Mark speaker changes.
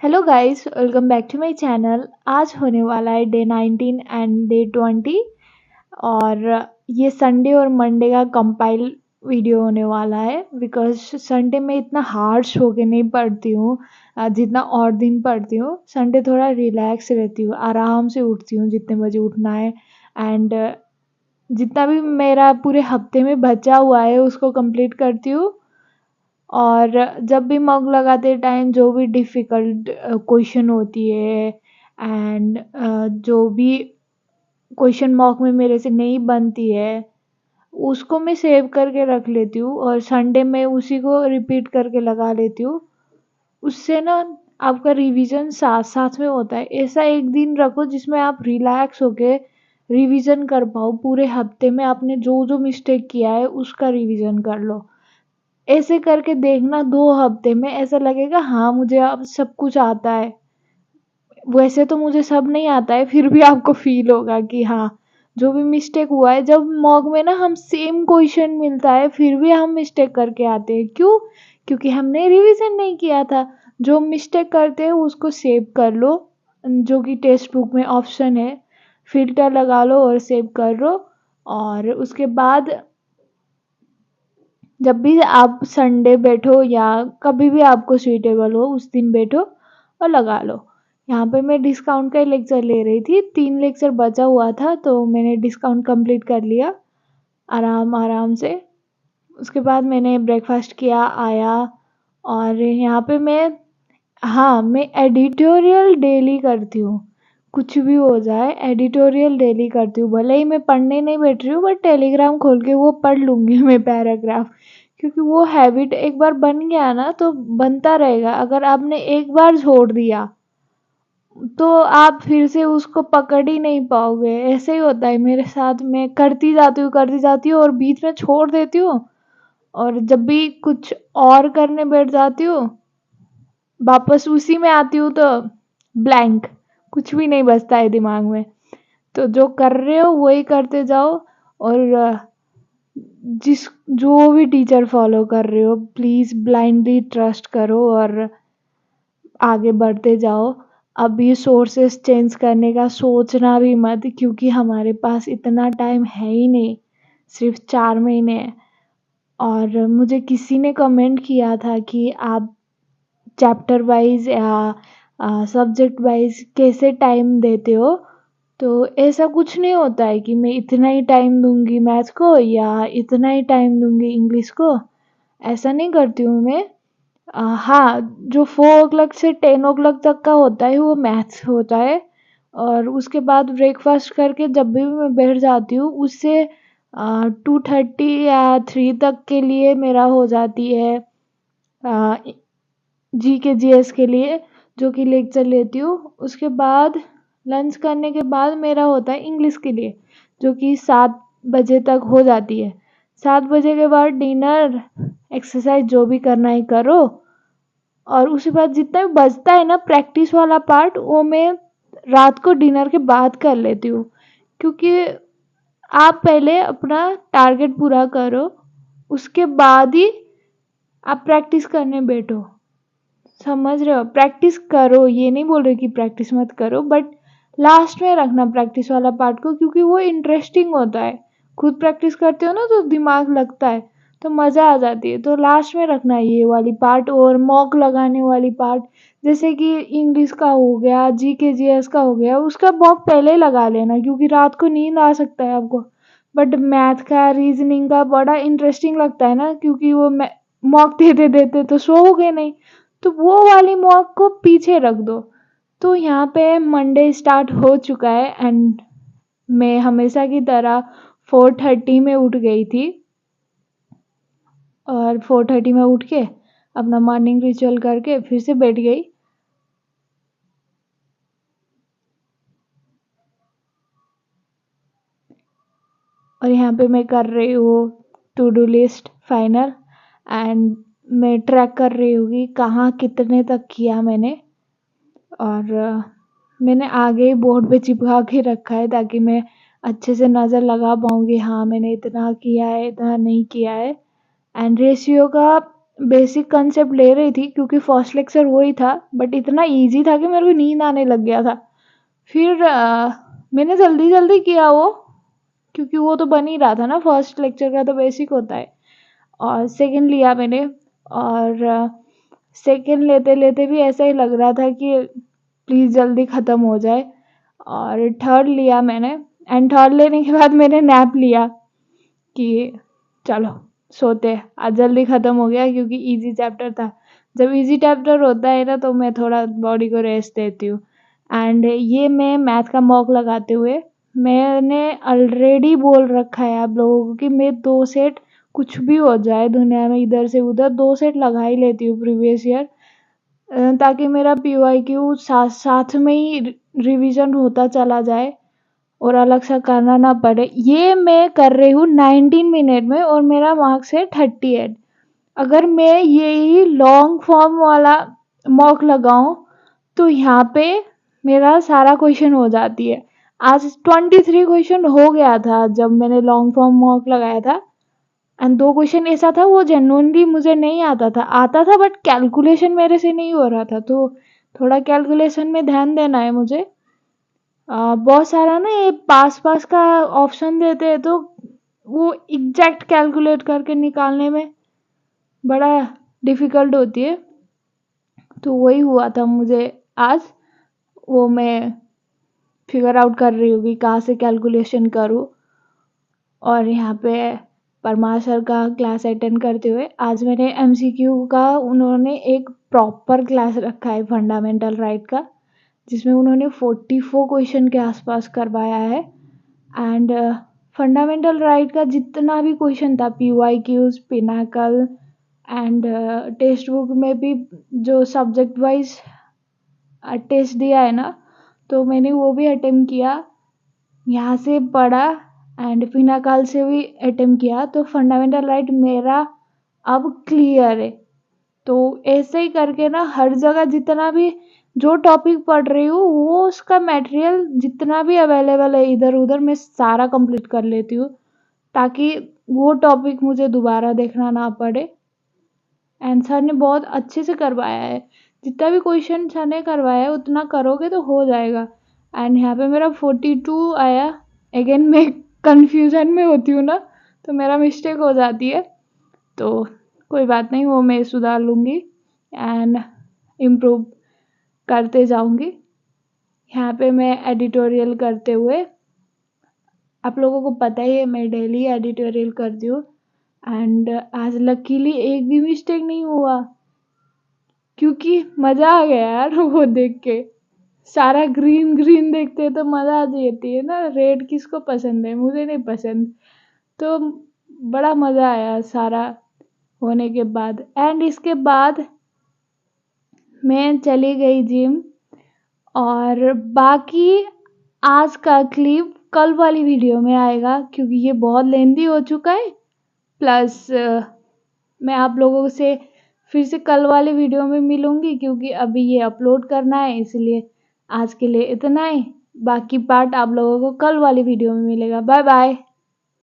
Speaker 1: Hello guys, welcome back to my channel. आज होने वाला है डे 19 एंड डे 20 और ये संडे और मंडे का कंपाइल वीडियो होने वाला है। बिकॉज संडे में इतना हार्श होके नहीं पढ़ती हूँ जितना और दिन पढ़ती हूँ। संडे थोड़ा रिलैक्स रहती हूँ, आराम से उठती हूँ जितने बजे उठना है एंड जितना भी मेरा पूरे हफ्ते में बचा हुआ है उसको कंप्लीट करती हूँ। और जब भी मॉक लगाते टाइम जो भी डिफ़िकल्ट क्वेश्चन होती है एंड जो भी क्वेश्चन मॉक में मेरे से नहीं बनती है उसको मैं सेव करके रख लेती हूँ और संडे में उसी को रिपीट करके लगा लेती हूँ। उससे ना आपका रिवीजन साथ साथ में होता है। ऐसा एक दिन रखो जिसमें आप रिलैक्स होके रिवीजन कर पाओ। पूरे हफ्ते में आपने जो जो मिस्टेक किया है उसका रिवीजन कर लो। ऐसे करके देखना 2 हफ्ते में ऐसा लगेगा हाँ मुझे अब सब कुछ आता है। वैसे तो मुझे सब नहीं आता है फिर भी आपको फ़ील होगा कि हाँ, जो भी मिस्टेक हुआ है। जब मॉक में ना हम सेम क्वेश्चन मिलता है फिर भी हम मिस्टेक करके आते हैं। क्यों? क्योंकि हमने रिवीजन नहीं किया था। जो मिस्टेक करते हैं उसको सेव कर लो, जो कि टेक्स्ट बुक में ऑप्शन है। फ़िल्टर लगा लो और सेव कर लो और उसके बाद जब भी आप संडे बैठो या कभी भी आपको सूटेबल हो उस दिन बैठो और लगा लो। यहाँ पे मैं डिस्काउंट का ही लेक्चर ले रही थी, 3 लेक्चर बचा हुआ था तो मैंने डिस्काउंट कंप्लीट कर लिया आराम से। उसके बाद मैंने ब्रेकफास्ट किया, आया और यहाँ पे मैं एडिटोरियल डेली करती हूँ। कुछ भी हो जाए एडिटोरियल डेली करती हूँ। भले ही मैं पढ़ने नहीं बैठ रही हूँ बट टेलीग्राम खोल के वो पढ़ लूँगी मैं पैराग्राफ। क्योंकि वो हैबिट एक बार बन गया ना तो बनता रहेगा। अगर आपने एक बार छोड़ दिया तो आप फिर से उसको पकड़ ही नहीं पाओगे। ऐसे ही होता है मेरे साथ। मैं करती जाती हूँ और बीच में छोड़ देती हूँ और जब भी कुछ और करने बैठ जाती हूँ वापस उसी में आती हूँ तो ब्लैंक, कुछ भी नहीं बचता है दिमाग में। तो जो कर रहे हो वही करते जाओ और जिस जो भी टीचर फॉलो कर रहे हो प्लीज़ ब्लाइंडली ट्रस्ट करो और आगे बढ़ते जाओ। अब ये सोर्सेस चेंज करने का सोचना भी मत, क्योंकि हमारे पास इतना टाइम है ही नहीं, सिर्फ 4 महीने हैं। और मुझे किसी ने कमेंट किया था कि आप चैप्टर वाइज या सब्जेक्ट वाइज कैसे टाइम देते हो। तो ऐसा कुछ नहीं होता है कि मैं इतना ही टाइम दूंगी मैथ्स को या इतना ही टाइम दूंगी इंग्लिश को। ऐसा नहीं करती हूँ मैं। हाँ, जो 4 ओ क्लॉक से 10 ओ क्लॉक तक का होता है वो मैथ्स होता है और उसके बाद ब्रेकफास्ट करके जब भी मैं बैठ जाती हूँ उससे 2:30 या 3 तक के लिए मेरा हो जाती है जी के जीएस के लिए, जो कि लेक्चर लेती हूँ। उसके बाद लंच करने के बाद मेरा होता है इंग्लिश के लिए, जो कि 7 बजे तक हो जाती है। 7 बजे के बाद डिनर, एक्सरसाइज जो भी करना है करो और उसके बाद जितना भी बचता है ना प्रैक्टिस वाला पार्ट वो मैं रात को डिनर के बाद कर लेती हूँ। क्योंकि आप पहले अपना टारगेट पूरा करो, उसके बाद ही आप प्रैक्टिस करने बैठो। समझ रहे हो? प्रैक्टिस करो, ये नहीं बोल रही कि प्रैक्टिस मत करो बट लास्ट में रखना प्रैक्टिस वाला पार्ट को, क्योंकि वो इंटरेस्टिंग होता है। खुद प्रैक्टिस करते हो ना तो दिमाग लगता है तो मज़ा आ जाती है। तो लास्ट में रखना है ये वाली पार्ट और मॉक लगाने वाली पार्ट। जैसे कि इंग्लिश का हो गया, जीके जीएस का हो गया, उसका मॉक पहले ही लगा लेना क्योंकि रात को नींद आ सकता है आपको। बट मैथ का, रीजनिंग का बड़ा इंटरेस्टिंग लगता है ना, क्योंकि वो मॉक देते देते तो सोओगे नहीं। तो वो वाली मॉक को पीछे रख दो। तो यहाँ पे मंडे स्टार्ट हो चुका है एंड मैं हमेशा की तरह 4:30 में उठ गई थी और 4:30 में उठ के अपना मॉर्निंग रिचुअल करके फिर से बैठ गई। और यहाँ पे मैं कर रही हूँ to do list final and मैं ट्रैक कर रही हूँ कि कहाँ कितने तक किया मैंने। और मैंने आगे ही बोर्ड पे चिपका के रखा है ताकि मैं अच्छे से नज़र लगा पाऊँ कि हाँ मैंने इतना किया है, इतना नहीं किया है। एंड रेशियो का बेसिक कंसेप्ट ले रही थी क्योंकि फर्स्ट लेक्चर वही था, बट इतना ईजी था कि मेरे को नींद आने लग गया था। फिर मैंने जल्दी जल्दी किया वो, क्योंकि वो तो बन ही रहा था ना, फर्स्ट लेक्चर का तो बेसिक होता है। और सेकंड लिया मैंने, और सेकंड लेते लेते भी ऐसा ही लग रहा था कि प्लीज़ जल्दी ख़त्म हो जाए। और थर्ड लिया मैंने, एंड थर्ड लेने के बाद मैंने नैप लिया कि चलो सोते हैं, आज जल्दी ख़त्म हो गया क्योंकि इजी चैप्टर था। जब इजी चैप्टर होता है ना तो मैं थोड़ा बॉडी को रेस्ट देती हूँ। एंड ये मैं मैथ का मॉक लगाते हुए, मैंने ऑलरेडी बोल रखा है आप लोगों को कि मैं 2 सेट, कुछ भी हो जाए दुनिया में इधर से उधर, 2 सेट लगा ही लेती हूँ प्रीवियस ईयर, ताकि मेरा पीवाईक्यू साथ साथ में ही रिवीजन होता चला जाए और अलग से करना ना पड़े। ये मैं कर रही हूँ 19 मिनट में और मेरा मार्क्स है 38। अगर मैं यही लॉन्ग फॉर्म वाला मॉक लगाऊं तो यहाँ पे मेरा सारा क्वेश्चन हो जाती है। आज 23 क्वेश्चन हो गया था जब मैंने लॉन्ग फॉर्म मॉक लगाया था। एंड 2 क्वेश्चन ऐसा था वो जेन्युइनली मुझे नहीं आता था बट कैलकुलेशन मेरे से नहीं हो रहा था, तो थोड़ा कैलकुलेशन में ध्यान देना है मुझे। बहुत सारा ना ये पास पास का ऑप्शन देते हैं तो वो एग्जैक्ट कैलकुलेट करके निकालने में बड़ा डिफ़िकल्ट होती है। तो वही हुआ था मुझे आज, वो मैं फिगर आउट कर रही हूँ कि कहाँ से कैलकुलेशन करूँ। और यहाँ पे परमार सर का क्लास अटेंड करते हुए आज मैंने एमसीक्यू का, उन्होंने एक प्रॉपर क्लास रखा है फंडामेंटल राइट का, जिसमें उन्होंने 44 क्वेश्चन के आसपास करवाया है। एंड फंडामेंटल राइट का जितना भी क्वेश्चन था, PYQs, Pinnacle and text book में भी जो सब्जेक्ट वाइज टेस्ट दिया है ना, तो मैंने वो भी अटेम्प्ट किया, यहाँ से पढ़ा एंड पिनाकल से भी अटेम्प्ट किया। तो फंडामेंटल राइट मेरा अब क्लियर है। तो ऐसे ही करके ना हर जगह जितना भी जो टॉपिक पढ़ रही हूँ वो उसका मटेरियल जितना भी अवेलेबल है इधर उधर मैं सारा कंप्लीट कर लेती हूँ, ताकि वो टॉपिक मुझे दोबारा देखना ना पड़े। एंड सर ने बहुत अच्छे से करवाया है, जितना भी क्वेश्चन सर ने करवाया है उतना करोगे तो हो जाएगा। एंड यहाँ पे मेरा 42 आया। अगेन मैं कन्फ्यूज़न में होती हूँ ना, तो मेरा मिस्टेक हो जाती है, तो कोई बात नहीं, वो मैं सुधार लूँगी एंड इम्प्रूव करते जाऊँगी। यहाँ पे मैं एडिटोरियल करते हुए, आप लोगों को पता ही है मैं डेली एडिटोरियल करती हूँ, एंड आज लकीली एक भी मिस्टेक नहीं हुआ, क्योंकि मज़ा आ गया यार वो देख के। सारा ग्रीन ग्रीन देखते हैं तो मज़ा आ जाती है ना, रेड किसको पसंद है, मुझे नहीं पसंद। तो बड़ा मज़ा आया सारा होने के बाद। एंड इसके बाद मैं चली गई जिम, और बाकी आज का क्लिप कल वाली वीडियो में आएगा क्योंकि ये बहुत लेंदी हो चुका है। प्लस मैं आप लोगों से फिर से कल वाली वीडियो में मिलूँगी क्योंकि अभी ये अपलोड करना है, इसलिए आज के लिए इतना ही। बाकी पार्ट आप लोगों को कल वाली वीडियो में मिलेगा। Bye bye.